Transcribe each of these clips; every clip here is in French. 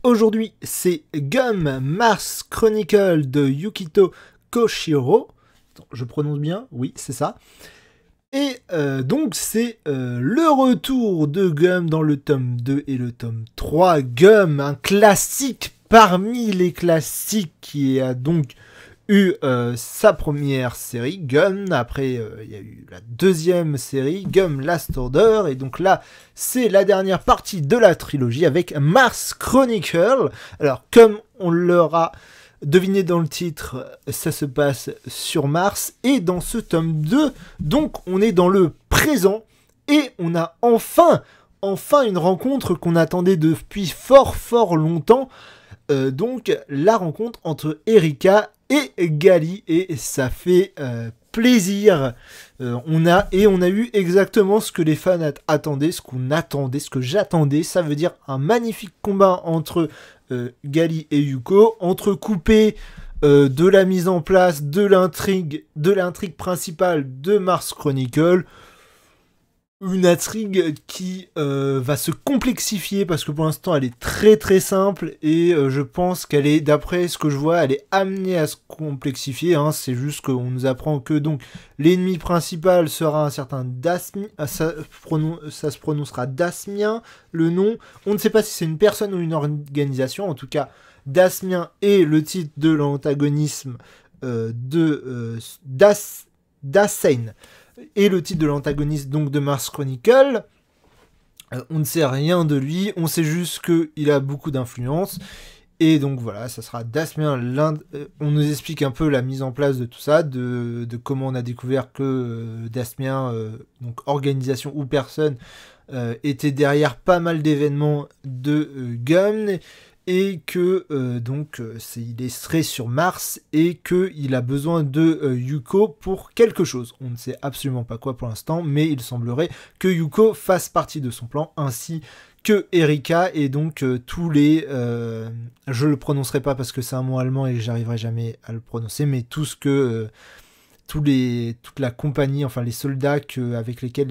Aujourd'hui, c'est Gum Mars Chronicle de Yukito Koshiro. Attends, je prononce bien? Oui, c'est ça. Et donc, c'est le retour de Gum dans le tome 2 et le tome 3. Gum, un classique parmi les classiques qui a donc eu sa première série, Gum. Après, il y a eu la deuxième série, Gum Last Order. Et donc là, c'est la dernière partie de la trilogie avec Mars Chronicle. Alors, comme on l'aura deviné dans le titre, ça se passe sur Mars. Et dans ce tome 2, donc, on est dans le présent. Et on a enfin une rencontre qu'on attendait depuis fort longtemps. Donc, la rencontre entre Erika et Gali, et ça fait plaisir. On a eu exactement ce que les fans attendaient, ce qu'on attendait, ce que j'attendais. Ça veut dire un magnifique combat entre Gali et Yuko, entrecoupé de la mise en place de l'intrigue principale de Mars Chronicle. Une intrigue qui va se complexifier parce que pour l'instant elle est très simple et je pense qu'elle est, d'après ce que je vois, elle est amenée à se complexifier. Hein. C'est juste qu'on nous apprend que donc l'ennemi principal sera un certain Dasmien, ça se prononcera Dasmien, le nom. On ne sait pas si c'est une personne ou une organisation. En tout cas, Dasmien est le titre de l'antagonisme Dasein. Et le titre de l'antagoniste donc de Mars Chronicle. On ne sait rien de lui, on sait juste qu'il a beaucoup d'influence. Et donc voilà, ça sera Dasmien. On nous explique un peu la mise en place de tout ça, de comment on a découvert que Dasmien, donc organisation ou personne, était derrière pas mal d'événements de Gum. Et que il est stressé sur Mars et qu'il a besoin de Yuko pour quelque chose. On ne sait absolument pas quoi pour l'instant, mais il semblerait que Yuko fasse partie de son plan, ainsi que Erika, et donc tous les... je le prononcerai pas parce que c'est un mot allemand et j'arriverai jamais à le prononcer, mais tout ce que... toute la compagnie, enfin les soldats avec lesquels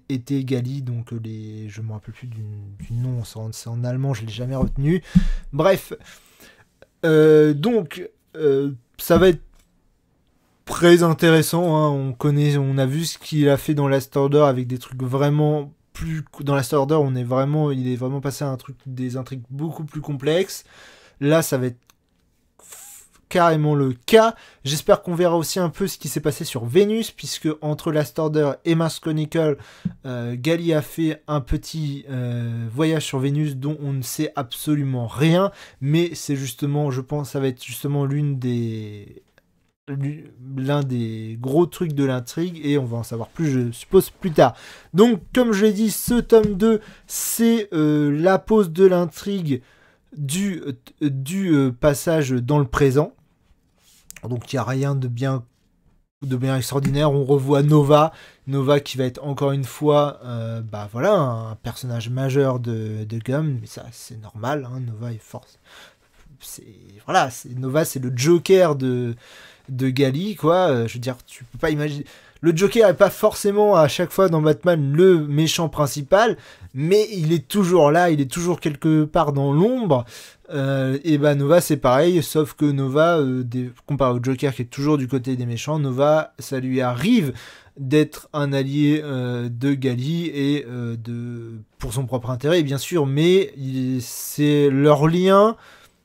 était Gali, donc je me rappelle plus du nom, c'est en allemand, je l'ai jamais retenu. Bref, ça va être très intéressant. Hein. On a vu ce qu'il a fait dans Last Order avec des trucs vraiment plus. Dans Last Order, il est vraiment passé à des intrigues beaucoup plus complexes. Là, ça va être carrément le cas. J'espère qu'on verra aussi un peu ce qui s'est passé sur Vénus, puisque entre Last Order et Mars Chronicle, Gali a fait un petit voyage sur Vénus dont on ne sait absolument rien, mais c'est justement, je pense, ça va être justement l'un des gros trucs de l'intrigue, et on va en savoir plus, je suppose, plus tard. Donc, comme je l'ai dit, ce tome 2, c'est la pause de l'intrigue du passage dans le présent. Donc il n'y a rien de bien extraordinaire. On revoit Nova qui va être encore une fois un personnage majeur de Gum, mais ça c'est normal, hein. Nova est force. Nova, c'est le Joker de Gali, quoi. Je veux dire, tu peux pas imaginer. Le Joker est pas forcément à chaque fois dans Batman le méchant principal, mais il est toujours là, il est toujours quelque part dans l'ombre. Et Nova c'est pareil, sauf que Nova, comparé au Joker qui est toujours du côté des méchants, Nova, ça lui arrive d'être un allié de Gali et pour son propre intérêt, bien sûr, mais c'est leur lien.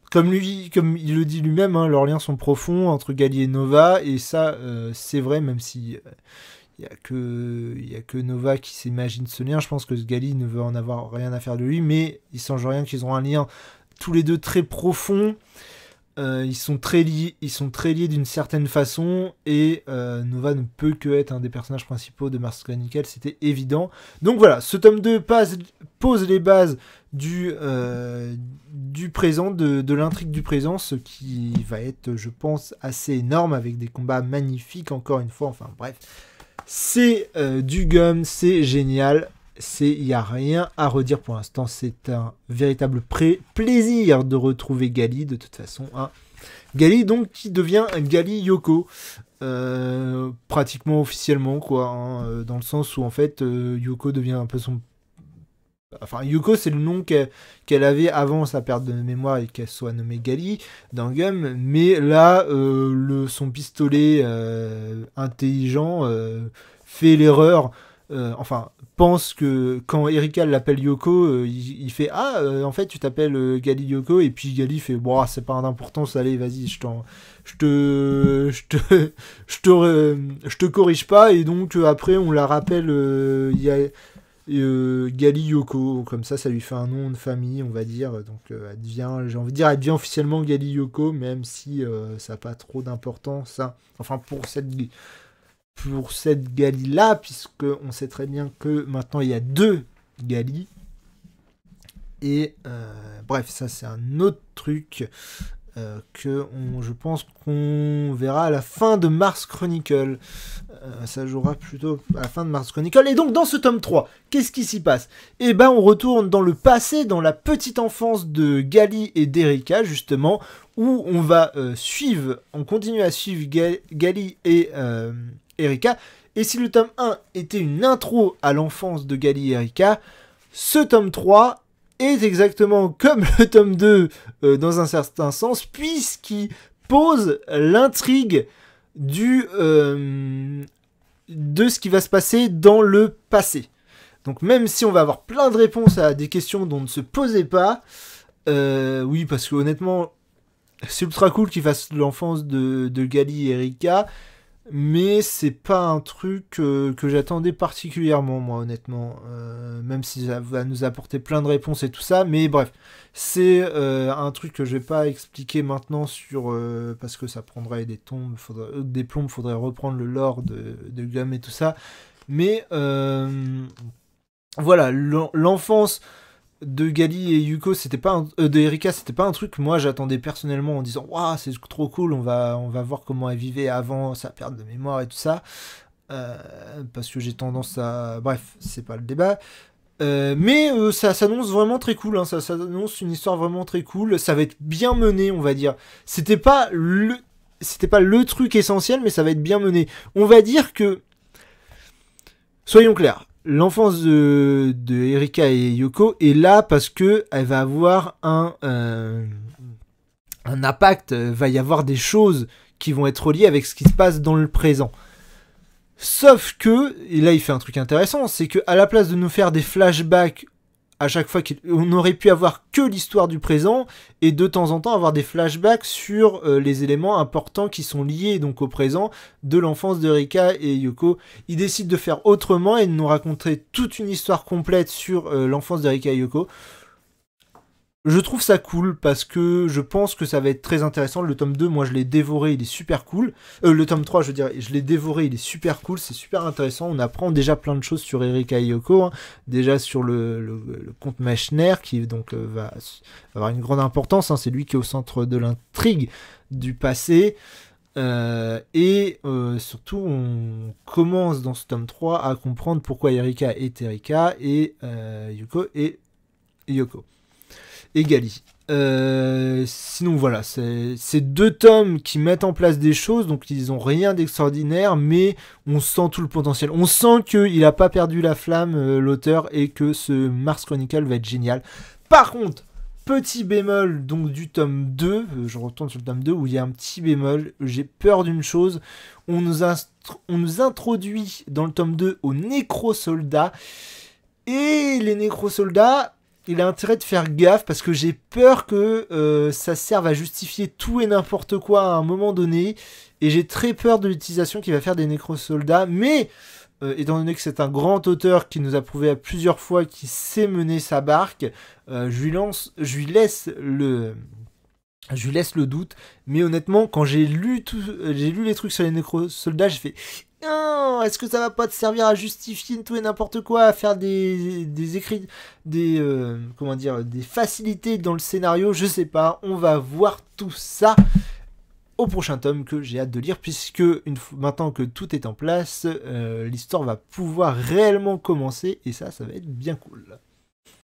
Comme il le dit lui-même, hein, leurs liens sont profonds entre Gali et Nova, et ça, c'est vrai, même si il y a que Nova qui s'imagine ce lien. Je pense que Gali ne veut en avoir rien à faire de lui, mais il change rien qu'ils ont un lien tous les deux très profond. Ils sont très liés d'une certaine façon, et Nova ne peut que être un des personnages principaux de Mars Chronicle, c'était évident. Donc voilà, ce tome 2 pose les bases du présent, de l'intrigue du présent, ce qui va être, je pense, assez énorme, avec des combats magnifiques, encore une fois, enfin bref. C'est du Gum, c'est génial. Il n'y a rien à redire pour l'instant. C'est un véritable plaisir de retrouver Gali, de toute façon. Hein. Gali, donc, qui devient Gali Yoko. Pratiquement officiellement, quoi. Hein, dans le sens où, en fait, Yoko devient un peu Enfin, Yoko, c'est le nom qu'elle avait avant sa perte de mémoire et qu'elle soit nommée Gali dans Gum. Mais là, son pistolet intelligent fait l'erreur. Enfin, pense que quand Erika l'appelle Yoko, il fait ah, en fait, tu t'appelles Gali Yoko. Et puis Gali fait bon, c'est pas d'importance, allez, vas-y, je te corrige pas. Et donc, après, on la rappelle, Gali Yoko, comme ça lui fait un nom de famille, on va dire. Donc elle devient officiellement Gali Yoko, même si ça n'a pas trop d'importance. Hein. Enfin, pour cette Gali là, puisque on sait très bien que maintenant il y a 2 Gali. Et bref, ça c'est un autre truc je pense qu'on verra à la fin de Mars Chronicle. Ça jouera plutôt à la fin de Mars Chronicle. Et donc dans ce tome 3, qu'est-ce qui s'y passe? Eh ben on retourne dans le passé, dans la petite enfance de Gali et d'Erika justement, où on continue à suivre Gali et Erika. Et si le tome 1 était une intro à l'enfance de Gali et Erika, ce tome 3 est exactement comme le tome 2 dans un certain sens, puisqu'il pose l'intrigue de ce qui va se passer dans le passé. Donc même si on va avoir plein de réponses à des questions dont on ne se posait pas, oui, parce que honnêtement, c'est ultra cool qu'il fasse l'enfance de Gali et Erika, mais c'est pas un truc que j'attendais particulièrement, moi, honnêtement. Même si ça va nous apporter plein de réponses et tout ça. Mais bref, c'est un truc que je vais pas expliquer maintenant parce que ça prendrait des plombs, faudrait reprendre le lore de Gum et tout ça. Mais voilà, l'enfance de Gali et Yuko, de Erika, c'était pas un truc que moi j'attendais personnellement en disant waouh, c'est trop cool, on va voir comment elle vivait avant sa perte de mémoire et tout ça, parce que j'ai tendance à, bref, c'est pas le débat, mais ça s'annonce vraiment très cool, hein, ça s'annonce une histoire vraiment très cool, ça va être bien mené, on va dire. C'était pas le truc essentiel, mais ça va être bien mené. On va dire que, soyons clairs, l'enfance de Erika et Yoko est là parce que elle va avoir un impact, va y avoir des choses qui vont être reliées avec ce qui se passe dans le présent. Sauf que, et là il fait un truc intéressant, c'est que à la place de nous faire des flashbacks à chaque fois qu'on aurait pu avoir que l'histoire du présent et de temps en temps avoir des flashbacks sur les éléments importants qui sont liés donc au présent de l'enfance de Rika et Yoko. Ils décident de faire autrement et de nous raconter toute une histoire complète sur l'enfance de Rika et Yoko. Je trouve ça cool parce que je pense que ça va être très intéressant. Le tome 2, moi je l'ai dévoré, il est super cool. Le tome 3, je dirais, je l'ai dévoré, il est super cool, c'est super intéressant. On apprend déjà plein de choses sur Erika et Yoko. Hein. Déjà sur le comte Mechner qui donc va avoir une grande importance. Hein. C'est lui qui est au centre de l'intrigue du passé. Et surtout, on commence dans ce tome 3 à comprendre pourquoi Erika est Erika et Yuko et Yoko. Et Gali. Sinon voilà, c'est 2 tomes qui mettent en place des choses, donc ils ont rien d'extraordinaire, mais on sent tout le potentiel. On sent qu'il a pas perdu la flamme, l'auteur, et que ce Mars Chronicle va être génial. Par contre, petit bémol donc du tome 2, je retourne sur le tome 2 où il y a un petit bémol, j'ai peur d'une chose, on nous introduit dans le tome 2 aux nécrosoldats, et les nécrosoldats, il a intérêt de faire gaffe parce que j'ai peur que ça serve à justifier tout et n'importe quoi à un moment donné, et j'ai très peur de l'utilisation qu'il va faire des nécrosoldats, mais étant donné que c'est un grand auteur qui nous a prouvé à plusieurs fois qu'il sait mener sa barque, je lui laisse le doute, mais honnêtement, quand j'ai lu les trucs sur les nécrosoldats, j'ai fait non, est-ce que ça va pas te servir à justifier tout et n'importe quoi, à faire des écrits, des facilités dans le scénario, je sais pas, on va voir tout ça au prochain tome que j'ai hâte de lire, puisque maintenant que tout est en place, l'histoire va pouvoir réellement commencer, et ça va être bien cool.